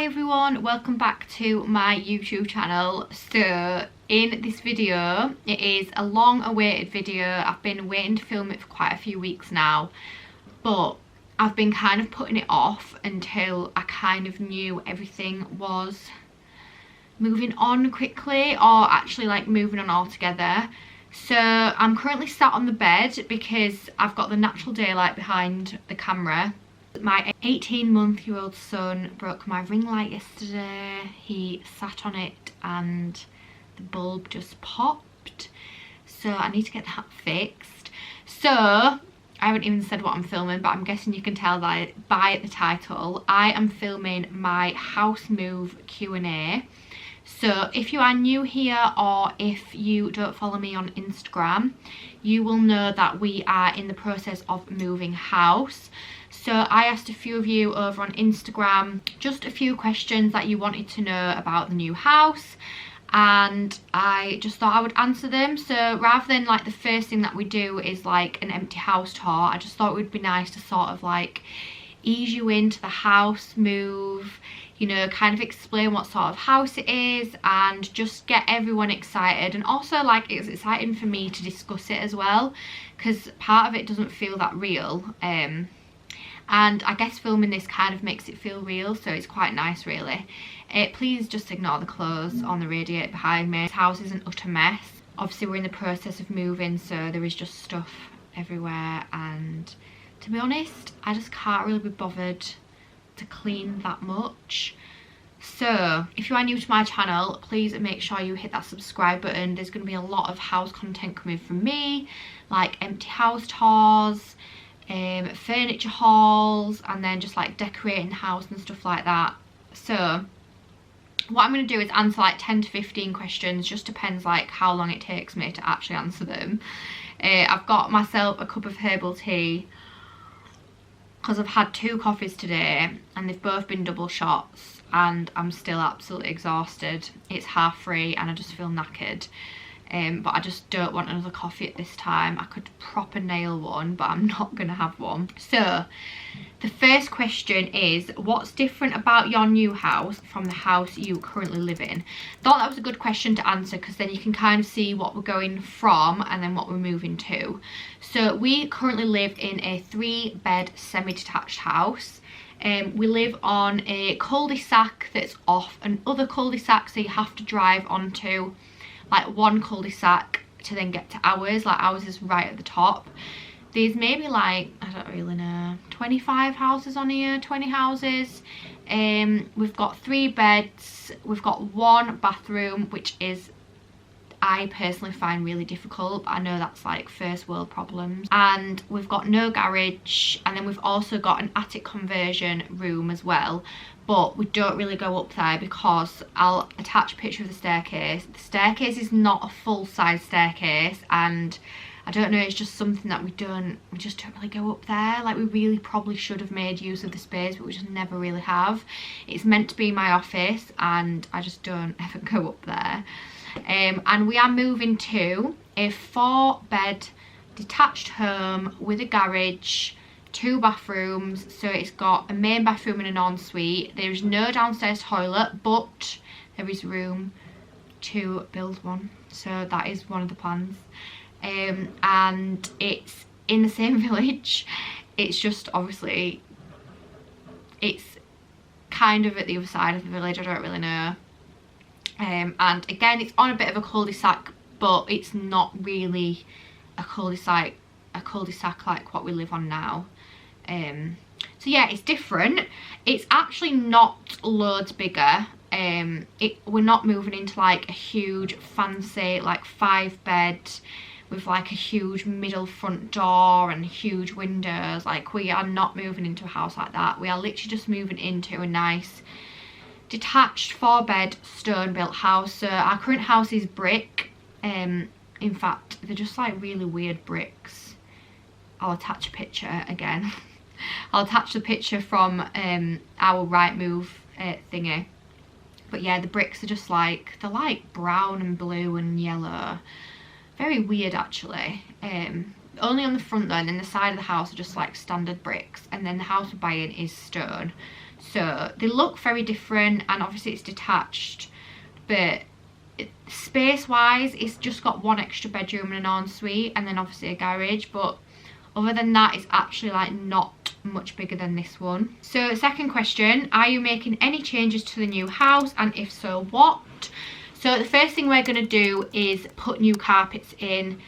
Hi everyone, welcome back to my YouTube channel. So in this video, it is a long awaited video. I've been waiting to film it for quite a few weeks now, but I've been kind of putting it off until I kind of knew everything was moving on quickly, or actually like moving on altogether. So I'm currently sat on the bed because I've got the natural daylight behind the camera. My 18-month-old son broke my ring light yesterday. He sat on it and the bulb just popped, so I need to get that fixed. So I haven't even said what I'm filming, but I'm guessing you can tell by the title. I am filming my house move Q&A. So if you are new here, or if you don't follow me on Instagram, you will know that we are in the process of moving house. So I asked a few of you over on Instagram just a few questions that you wanted to know about the new house, and I just thought I would answer them. So rather than like the first thing that we do is like an empty house tour, I just thought it would be nice to sort of like ease you into the house move, you know, kind of explain what sort of house it is and just get everyone excited. And also like it's exciting for me to discuss it as well, because part of it doesn't feel that real, and I guess filming this kind of makes it feel real, so it's quite nice really. Please just ignore the clothes on the radiator behind me. This house is an utter mess. Obviously we're in the process of moving, so there is just stuff everywhere, and to be honest I just can't really be bothered to clean that much. So if you are new to my channel, please make sure you hit that subscribe button. There's going to be a lot of house content coming from me, like empty house tours, furniture hauls, and then just like decorating the house and stuff like that. So what I'm going to do is answer like 10 to 15 questions, just depends like how long it takes me to actually answer them. I've got myself a cup of herbal tea because I've had 2 coffees today and they've both been double shots, and I'm still absolutely exhausted. It's 3:30 and I just feel knackered. But I just don't want another coffee at this time. I could proper nail one, but I'm not gonna have one. So the first question is, what's different about your new house from the house you currently live in? Thought that was a good question to answer, because then you can kind of see what we're going from and then what we're moving to. So we currently live in a 3-bed semi-detached house. We live on a cul-de-sac that's off another cul-de-sac, so you have to drive onto like one cul-de-sac to then get to ours. Like ours is right at the top. There's maybe like, I don't really know, 25 houses on here, 20 houses. We've got 3 beds, we've got 1 bathroom, which is, I personally find really difficult. I know that's like first world problems. And we've got no garage, and then we've also got an attic conversion room as well, but we don't really go up there because I'll attach a picture of the staircase. The staircase is not a full-size staircase, and I don't know, it's just something that we just don't really go up there. Like we really probably should have made use of the space, but we just never really have. It's meant to be my office and I just don't ever go up there. And we are moving to a 4-bed detached home with a garage, 2 bathrooms. So it's got a main bathroom and an ensuite. There's no downstairs toilet, but there is room to build one, so that is one of the plans. And it's in the same village. It's just obviously it's kind of at the other side of the village, I don't really know. And again, it's on a bit of a cul-de-sac, but it's not really a cul-de-sac like what we live on now. So yeah, it's different. It's actually not loads bigger. We're not moving into like a huge fancy like 5-bed with like a huge middle front door and huge windows. Like we are not moving into a house like that. We are literally just moving into a nice detached 4-bed stone built house. So our current house is brick. In fact, they're just like really weird bricks. I'll attach a picture again. I'll attach the picture from our Rightmove thingy. But yeah, the bricks are just like, they're like brown and blue and yellow. Very weird actually. Only on the front though, and then the side of the house are just like standard bricks, and then the house we're buying is stone. So they look very different, and obviously it's detached, but space wise it's just got one extra bedroom and an ensuite, and then obviously a garage, but other than that it's actually like not much bigger than this one. So second question, are you making any changes to the new house, and if so, what? So the first thing we're going to do is put new carpets in,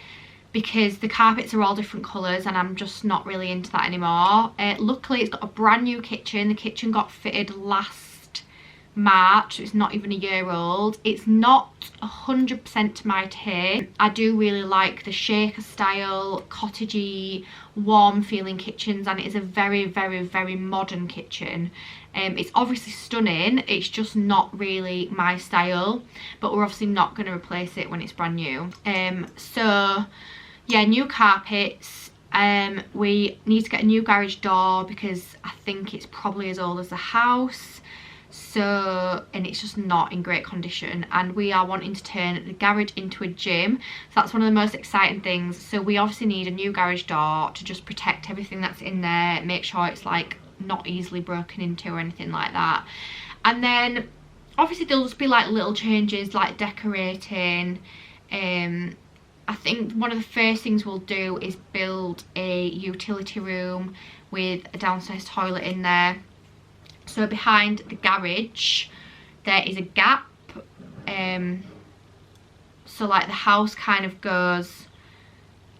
because the carpets are all different colours and I'm just not really into that anymore. Luckily it's got a brand new kitchen. The kitchen got fitted last March, so it's not even a year old. It's not 100% to my taste. I do really like the shaker style, cottagey, warm feeling kitchens, and it is a very, very, very modern kitchen. It's obviously stunning, it's just not really my style, but we're obviously not going to replace it when it's brand new. So yeah, new carpets. We need to get a new garage door because I think it's probably as old as the house. So, and it's just not in great condition, and we are wanting to turn the garage into a gym, so that's one of the most exciting things. So we obviously need a new garage door to just protect everything that's in there, make sure it's like not easily broken into or anything like that. And then obviously there'll just be like little changes like decorating. I think one of the first things we'll do is build a utility room with a downstairs toilet in there. So behind the garage there is a gap, so like the house kind of goes,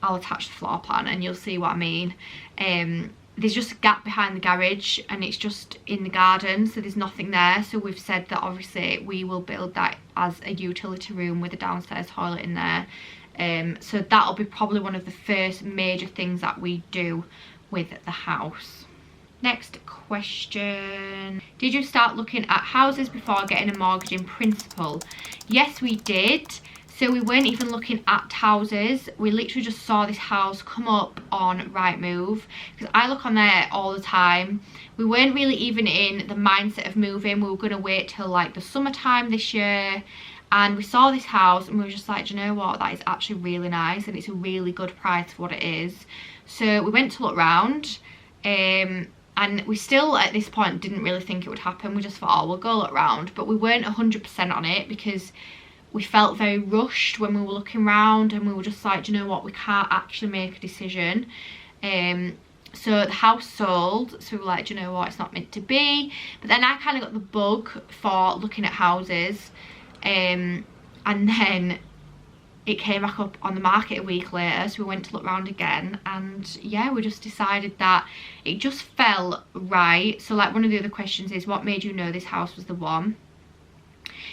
I'll attach the floor plan and you'll see what I mean. There's just a gap behind the garage and it's just in the garden, so there's nothing there. So we've said that obviously we will build that as a utility room with a downstairs toilet in there. So that'll be probably one of the first major things that we do with the house. Next question, did you start looking at houses before getting a mortgage in principle? Yes, we did. So we weren't even looking at houses, we literally just saw this house come up on Rightmove, because I look on there all the time. We weren't really even in the mindset of moving, we were going to wait till like the summertime this year, and we saw this house and we were just like, do you know what, that is actually really nice and it's a really good price for what it is. So we went to look round, and we still at this point didn't really think it would happen. We just thought, oh, we'll go look round, but we weren't 100% on it because we felt very rushed when we were looking around, and we were just like, do you know what, we can't actually make a decision. So the house sold, so we were like, do you know what, it's not meant to be. But then I kind of got the bug for looking at houses, and then it came back up on the market a week later, so we went to look around again, and yeah, we just decided that it just felt right. So like one of the other questions is, what made you know this house was the one?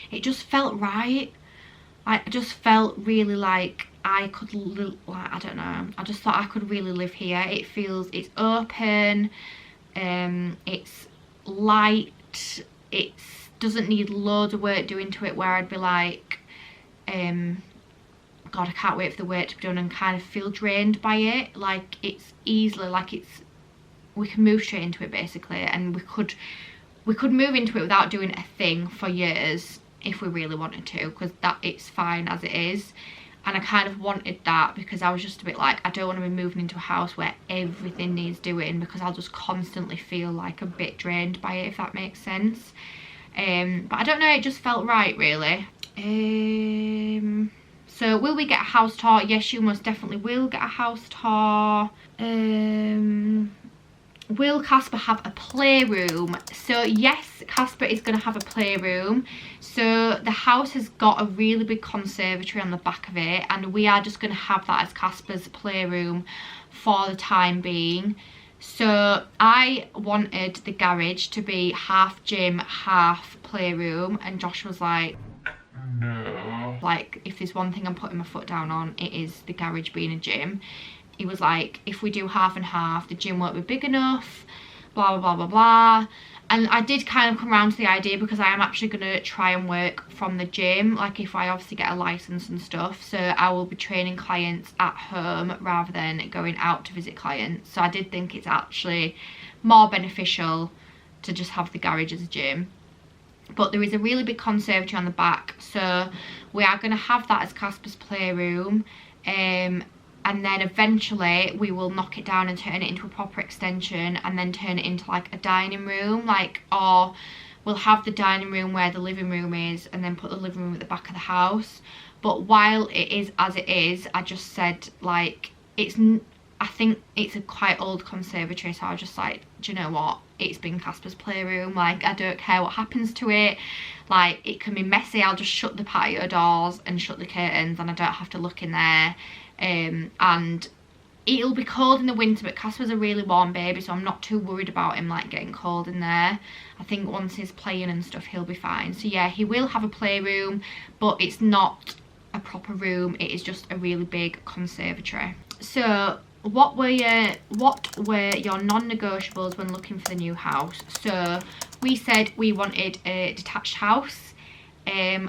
It just felt right. I just felt really like I could, like, I don't know, I just thought I could really live here. It feels, it's open, it's light, it doesn't need loads of work doing to it where I'd be like, God, I can't wait for the work to be done, and kind of feel drained by it. Like it's easily, like it's, we can move straight into it basically, and we could move into it without doing a thing for years if we really wanted to, because that it's fine as it is. And I kind of wanted that because I was just a bit like, I don't want to be moving into a house where everything needs doing, because I'll just constantly feel like a bit drained by it, if that makes sense. But I don't know, it just felt right really. So will we get a house tour? Yes, you most definitely will get a house tour. Will Casper have a playroom? So yes, Casper is going to have a playroom. So the house has got a really big conservatory on the back of it, and we are just going to have that as Casper's playroom for the time being. So I wanted the garage to be half gym, half playroom, and Josh was like, no. Like, if there's one thing I'm putting my foot down on, it is the garage being a gym. He was like, if we do half and half, the gym won't be big enough, blah, blah, blah, blah, blah. And I did kind of come around to the idea, because I am actually going to try and work from the gym, like if I obviously get a license and stuff. So I will be training clients at home rather than going out to visit clients. So I did think it's actually more beneficial to just have the garage as a gym. But there is a really big conservatory on the back, so we are going to have that as Casper's playroom. and then eventually we will knock it down and turn it into a proper extension, and then turn it into like a dining room, like, or we'll have the dining room where the living room is and then put the living room at the back of the house. But while it is as it is, I just said, like, I think it's a quite old conservatory, so I was just like, do you know what, it's been Casper's playroom, like, I don't care what happens to it, like, it can be messy, I'll just shut the patio doors and shut the curtains and I don't have to look in there. And it'll be cold in the winter, but Casper's a really warm baby, so I'm not too worried about him like getting cold in there. I think once he's playing and stuff, he'll be fine. So yeah, he will have a playroom, but it's not a proper room, it is just a really big conservatory. So what were your non-negotiables when looking for the new house? So we said we wanted a detached house,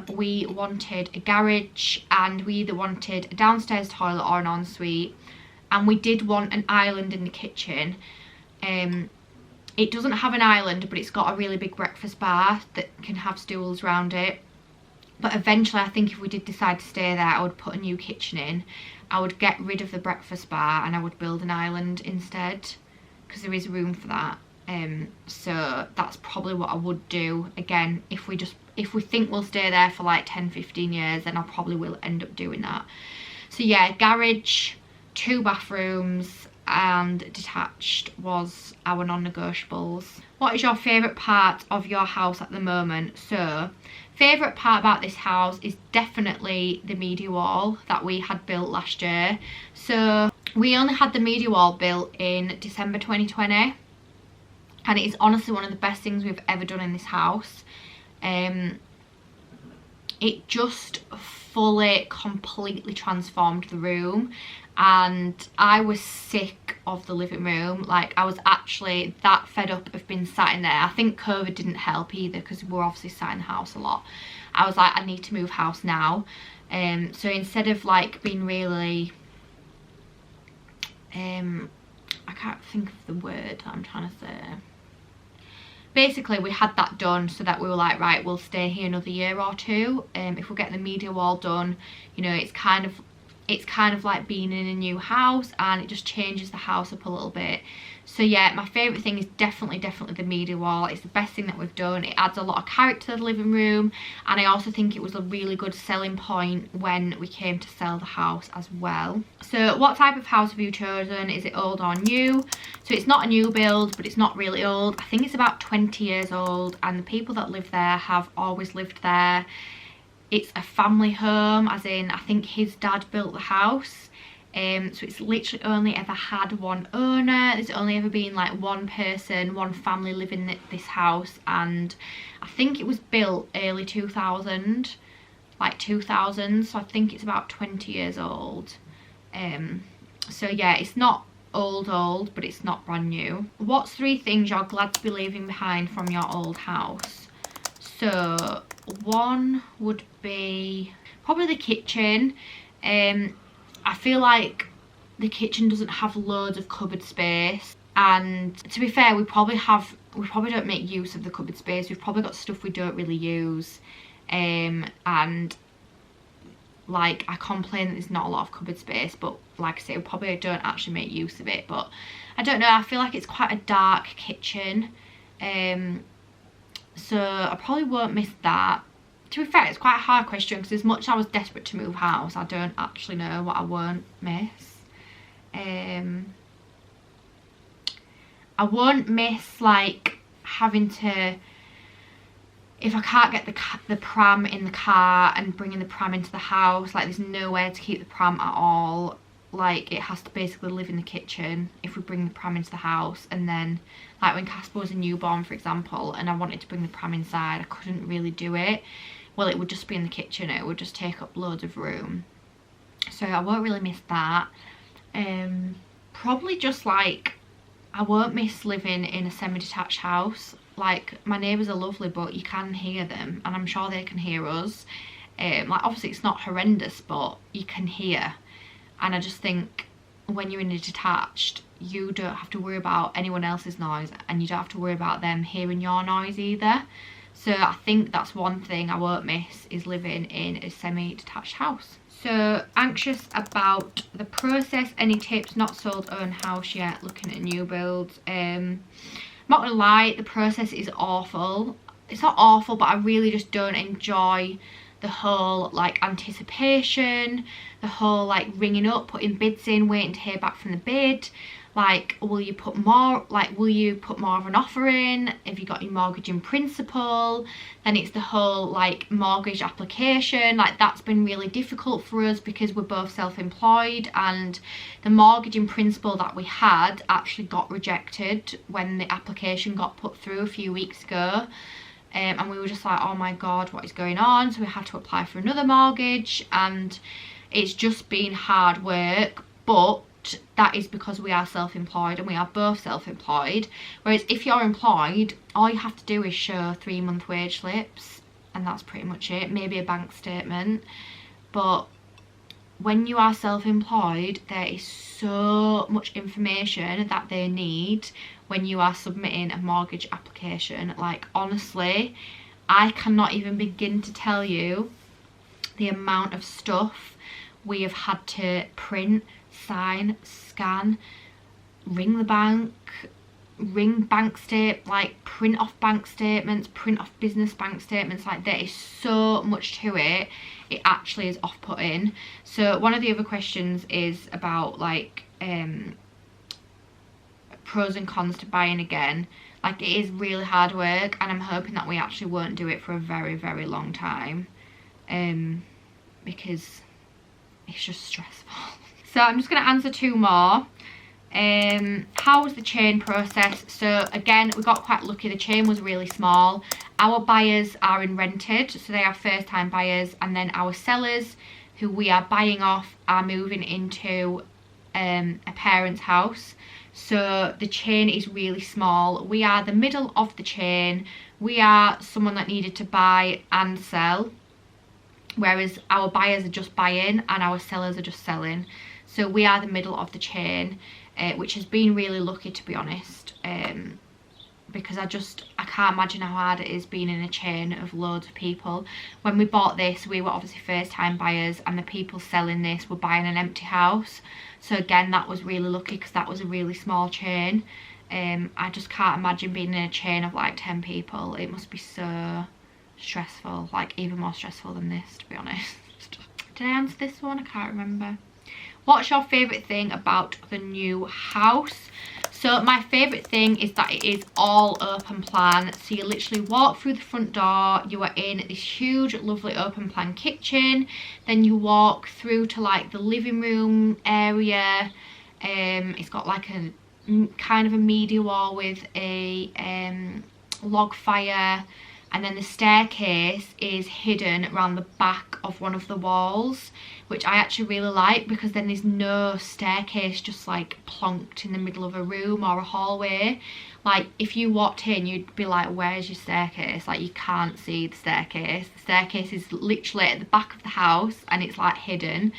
we wanted a garage, and we either wanted a downstairs toilet or an ensuite, and we did want an island in the kitchen. It doesn't have an island, but it's got a really big breakfast bar that can have stools around it. But eventually I think if we did decide to stay there, I would put a new kitchen in. I would get rid of the breakfast bar and I would build an island instead, because there is room for that. So that's probably what I would do. Again, if we think we'll stay there for like 10-15 years, then I probably will end up doing that. So yeah, garage, 2 bathrooms, and detached was our non-negotiables. What is your favourite part of your house at the moment? So favourite part about this house is definitely the media wall that we had built last year. So we only had the media wall built in December 2020, and it is honestly one of the best things we've ever done in this house. It just fully, completely transformed the room, and I was sick of the living room. Like, I was actually that fed up of being sat in there. I think COVID didn't help either, because we're obviously sat in the house a lot. I was like, I need to move house now. So instead of like being really I can't think of the word that I'm trying to say. Basically, we had that done so that we were like, right, we'll stay here another year or two. If we get the media wall done, you know, it's kind of like being in a new house, and it just changes the house up a little bit. So yeah, my favourite thing is definitely the media wall. It's the best thing that we've done. It adds a lot of character to the living room, and I also think it was a really good selling point when we came to sell the house as well. So what type of house have you chosen? Is it old or new? So it's not a new build, but it's not really old. I think it's about 20 years old, and the people that live there have always lived there. It's a family home, as in I think his dad built the house. So it's literally only ever had one owner. There's only ever been like one person, one family living in this house, and I think it was built early 2000, like 2000, so I think it's about 20 years old. So yeah, it's not old, but it's not brand new. What's 3 things you're glad to be leaving behind from your old house? So one would be probably the kitchen. I feel like the kitchen doesn't have loads of cupboard space, and to be fair, we probably don't make use of the cupboard space. We've probably got stuff we don't really use, and like, I complain that there's not a lot of cupboard space, but like I say, we probably don't actually make use of it. But I don't know, I feel like it's quite a dark kitchen, so I probably won't miss that. To be fair, it's quite a hard question, because as much as I was desperate to move house, I don't actually know what I won't miss. I won't miss like having to, if I can't get the pram in the car and bringing the pram into the house, like there's nowhere to keep the pram at all. Like, it has to basically live in the kitchen if we bring the pram into the house. And then like when Casper was a newborn, for example, and I wanted to bring the pram inside, I couldn't really do it. Well, it would just be in the kitchen, it would just take up loads of room. So I won't really miss that. Probably just like, I won't miss living in a semi-detached house. Like, my neighbours are lovely, but you can hear them, and I'm sure they can hear us. Like, obviously it's not horrendous, but you can hear. And I just think when you're in a detached, you don't have to worry about anyone else's noise, and you don't have to worry about them hearing your noise either. So I think that's one thing I won't miss, is living in a semi-detached house. So, anxious about the process. Any tips? Not sold own house yet, looking at new builds. I'm not gonna lie, the process is awful. It's not awful, but I really just don't enjoy the whole like anticipation, the whole like ringing up, putting bids in, waiting to hear back from the bid. Like, will you put more of an offer in? Have you got your mortgage in principle? Then it's the whole like mortgage application. Like, that's been really difficult for us because we're both self-employed, and the mortgage in principle that we had actually got rejected when the application got put through a few weeks ago. And we were just like, oh my god, what is going on? So we had to apply for another mortgage, and it's just been hard work. But that is because we are self-employed, and we are both self-employed. Whereas if you're employed, all you have to do is show 3-month wage slips, and that's pretty much it. Maybe a bank statement. But when you are self-employed, there is so much information that they need when you are submitting a mortgage application. Like, honestly, I cannot even begin to tell you the amount of stuff we have had to print, sign, scan, ring the bank, like print off bank statements, print off business bank statements. Like, there is so much to it. It actually is off-putting. So one of the other questions is about like pros and cons to buying again. Like, it is really hard work, and I'm hoping that we actually won't do it for a very, very long time, because it's just stressful. So I'm just going to answer 2 more. How was the chain process? So again, we got quite lucky. The chain was really small. Our buyers are in rented, so they are first time buyers, and then our sellers, who we are buying off, are moving into a parent's house. So the chain is really small. We are the middle of the chain. We are someone that needed to buy and sell, whereas our buyers are just buying and our sellers are just selling. So we are the middle of the chain, which has been really lucky, to be honest, because I can't imagine how hard it is being in a chain of loads of people. When we bought this, we were obviously first time buyers, and the people selling this were buying an empty house. So again, that was really lucky because that was a really small chain. I just can't imagine being in a chain of like 10 people. It must be so stressful, like even more stressful than this, to be honest. Did I answer this one? I can't remember. What's your favourite thing about the new house? So my favourite thing is that it is all open plan. So you literally walk through the front door, you are in this huge lovely open plan kitchen, then you walk through to like the living room area. It's got like a kind of a media wall with a log fire, and then the staircase is hidden around the back of one of the walls, which I actually really like, because then there's no staircase just like plonked in the middle of a room or a hallway. Like, if you walked in, you'd be like, where's your staircase? Like, you can't see the staircase. The staircase is literally at the back of the house, and it's like hidden.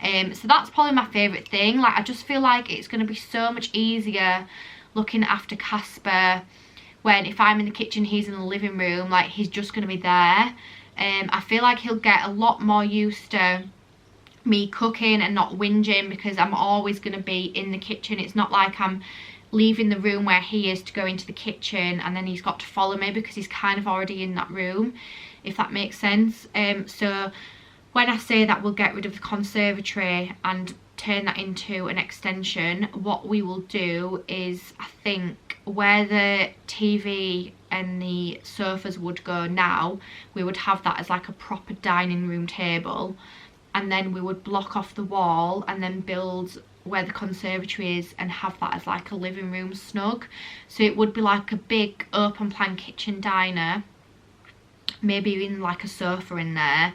So that's probably my favourite thing. Like, I just feel like it's going to be so much easier looking after Casper when, if I'm in the kitchen, he's in the living room. Like, he's just going to be there. I feel like he'll get a lot more used to me cooking and not whinging, because I'm always going to be in the kitchen. It's not like I'm leaving the room where he is to go into the kitchen and then he's got to follow me, because he's kind of already in that room, if that makes sense. So when I say that we'll get rid of the conservatory and turn that into an extension, what we will do is, I think, where the TV and the sofas would go now, we would have that as like a proper dining room table, and then we would block off the wall and then build where the conservatory is and have that as like a living room snug. So it would be like a big open plan kitchen diner, maybe even like a sofa in there,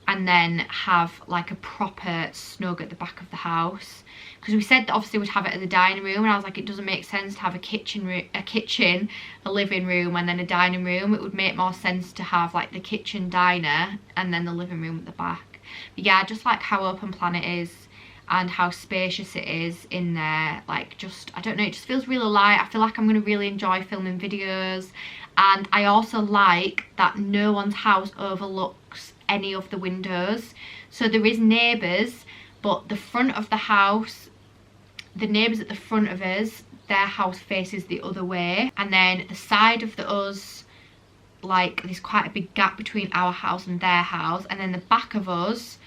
and then have like a proper snug at the back of the house. Because we said that obviously we'd have it as a dining room, and I was like, it doesn't make sense to have a kitchen, a living room, and then a dining room. It would make more sense to have like the kitchen diner and then the living room at the back. But yeah, I just like how open plan it is and how spacious it is in there. Like, just, I don't know, it just feels really light. I feel like I'm going to really enjoy filming videos. And I also like that no one's house overlooks any of the windows. So there is neighbours, but the front of the house, the neighbours at the front of us, their house faces the other way, and then the side of us, like there's quite a big gap between our house and their house, and then the back of us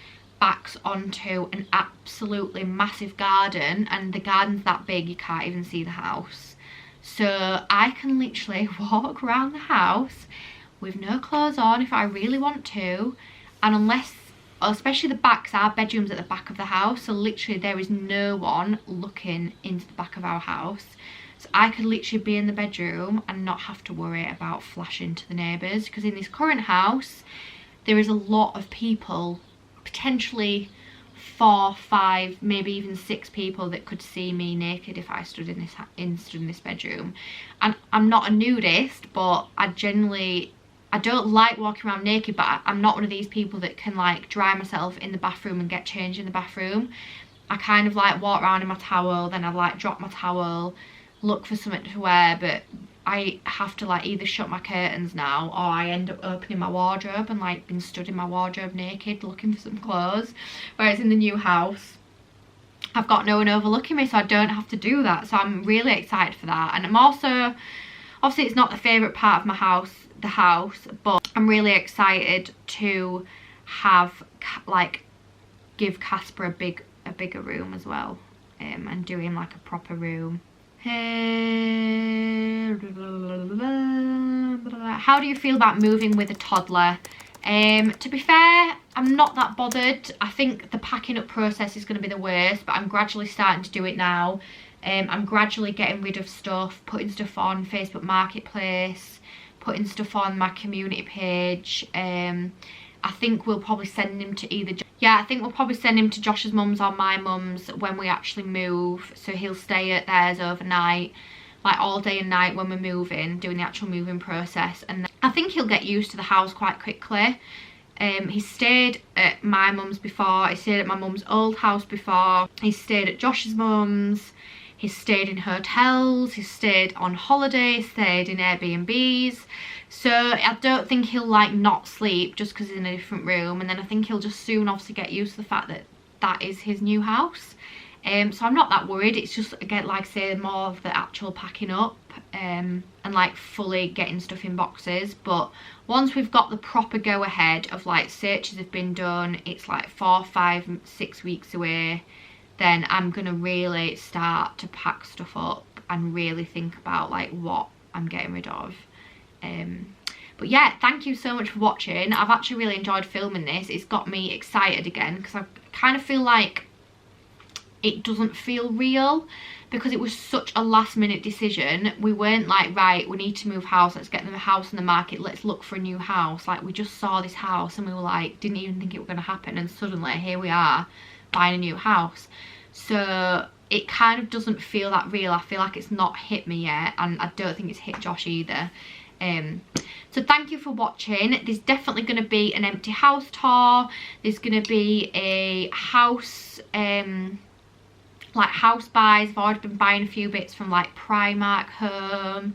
backs onto an absolutely massive garden, and the garden's that big you can't even see the house. So I can literally walk around the house with no clothes on if I really want to, and unless, especially the backs, our bedroom's at the back of the house, so literally there is no one looking into the back of our house. So I could literally be in the bedroom and not have to worry about flashing to the neighbours, because in this current house there is a lot of people, potentially 4, 5, maybe even 6 people that could see me naked if I stood in this bedroom. And I'm not a nudist, but I don't like walking around naked, but I'm not one of these people that can like dry myself in the bathroom and get changed in the bathroom. I kind of like walk around in my towel, then I like drop my towel, look for something to wear, but I have to like either shut my curtains now, or I end up opening my wardrobe and like being stood in my wardrobe naked looking for some clothes. Whereas in the new house I've got no one overlooking me, so I don't have to do that. So I'm really excited for that. And I'm also, obviously it's not the favourite part of my house, the house, but I'm really excited to have like give Casper a bigger room as well, and do him like a proper room. How do you feel about moving with a toddler? To be fair, I'm not that bothered. I think the packing up process is going to be the worst, but I'm gradually starting to do it now. I'm gradually getting rid of stuff, putting stuff on Facebook Marketplace, putting stuff on my community page. I think we'll probably send him to I think we'll probably send him to Josh's mum's or my mum's when we actually move, so he'll stay at theirs overnight, like all day and night when we're moving, doing the actual moving process. And then I think he'll get used to the house quite quickly. He's stayed at my mum's before, he stayed at my mum's old house before, he's stayed at Josh's mum's, he's stayed in hotels, he's stayed on holiday, stayed in Airbnbs. So I don't think he'll like not sleep just because he's in a different room, and then I think he'll just soon obviously get used to the fact that that is his new house. So I'm not that worried. It's just, again, like I say, more of the actual packing up and like fully getting stuff in boxes. But once we've got the proper go ahead of like searches have been done, it's like 4, 5, 6 weeks away, then I'm gonna really start to pack stuff up and really think about like what I'm getting rid of. But yeah, thank you so much for watching. I've actually really enjoyed filming this. It's got me excited again because I kind of feel like it doesn't feel real because it was such a last minute decision. We weren't like, right, we need to move house, let's get the house on the market, let's look for a new house. Like, we just saw this house and we were like, didn't even think it was going to happen, and suddenly here we are buying a new house. So it kind of doesn't feel that real. I feel like it's not hit me yet, and I don't think it's hit Josh either. So thank you for watching. There's definitely going to be an empty house tour. There's going to be a house like house buys. I've already been buying a few bits from like Primark Home.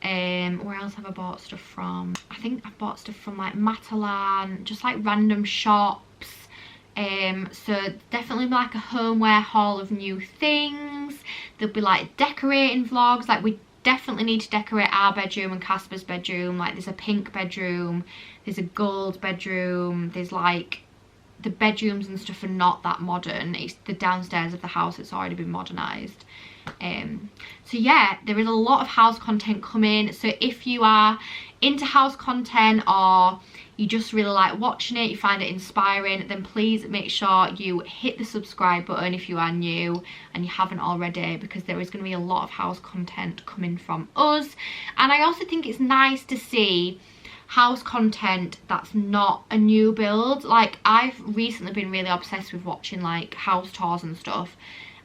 Where else have I bought stuff from? I think I've bought stuff from like Matalan, just like random shops. So definitely like a homeware haul of new things. There'll be like decorating vlogs. Like, we definitely need to decorate our bedroom and Casper's bedroom. Like, there's a pink bedroom, there's a gold bedroom, there's like, the bedrooms and stuff are not that modern. It's the downstairs of the house that's already been modernised. So yeah, there is a lot of house content coming. So if you are into house content, or you just really like watching it, you find it inspiring, then please make sure you hit the subscribe button if you are new and you haven't already, because there is going to be a lot of house content coming from us. And I also think it's nice to see house content that's not a new build. Like, I've recently been really obsessed with watching like house tours and stuff,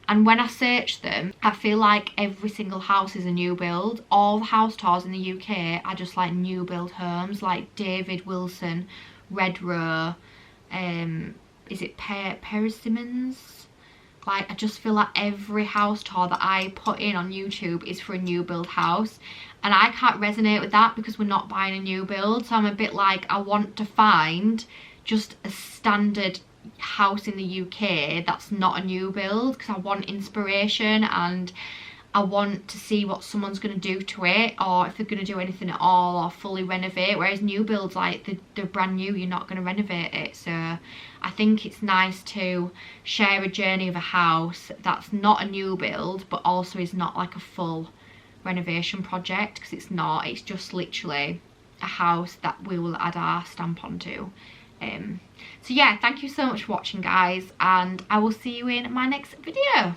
and when I search them, I feel like every single house is a new build. All the house tours in the UK are just like new build homes, like David Wilson, Red Row, is it Persimmons? Like, I just feel like every house tour that I put in on YouTube is for a new build house, and I can't resonate with that because we're not buying a new build. So I'm a bit like, I want to find just a standard house in the UK that's not a new build, because I want inspiration and I want to see what someone's going to do to it, or if they're going to do anything at all, or fully renovate. Whereas new builds, like they're brand new, you're not going to renovate it. So I think it's nice to share a journey of a house that's not a new build but also is not like a full renovation project, because it's not. It's just literally a house that we will add our stamp onto. So yeah, thank you so much for watching, guys, and I will see you in my next video.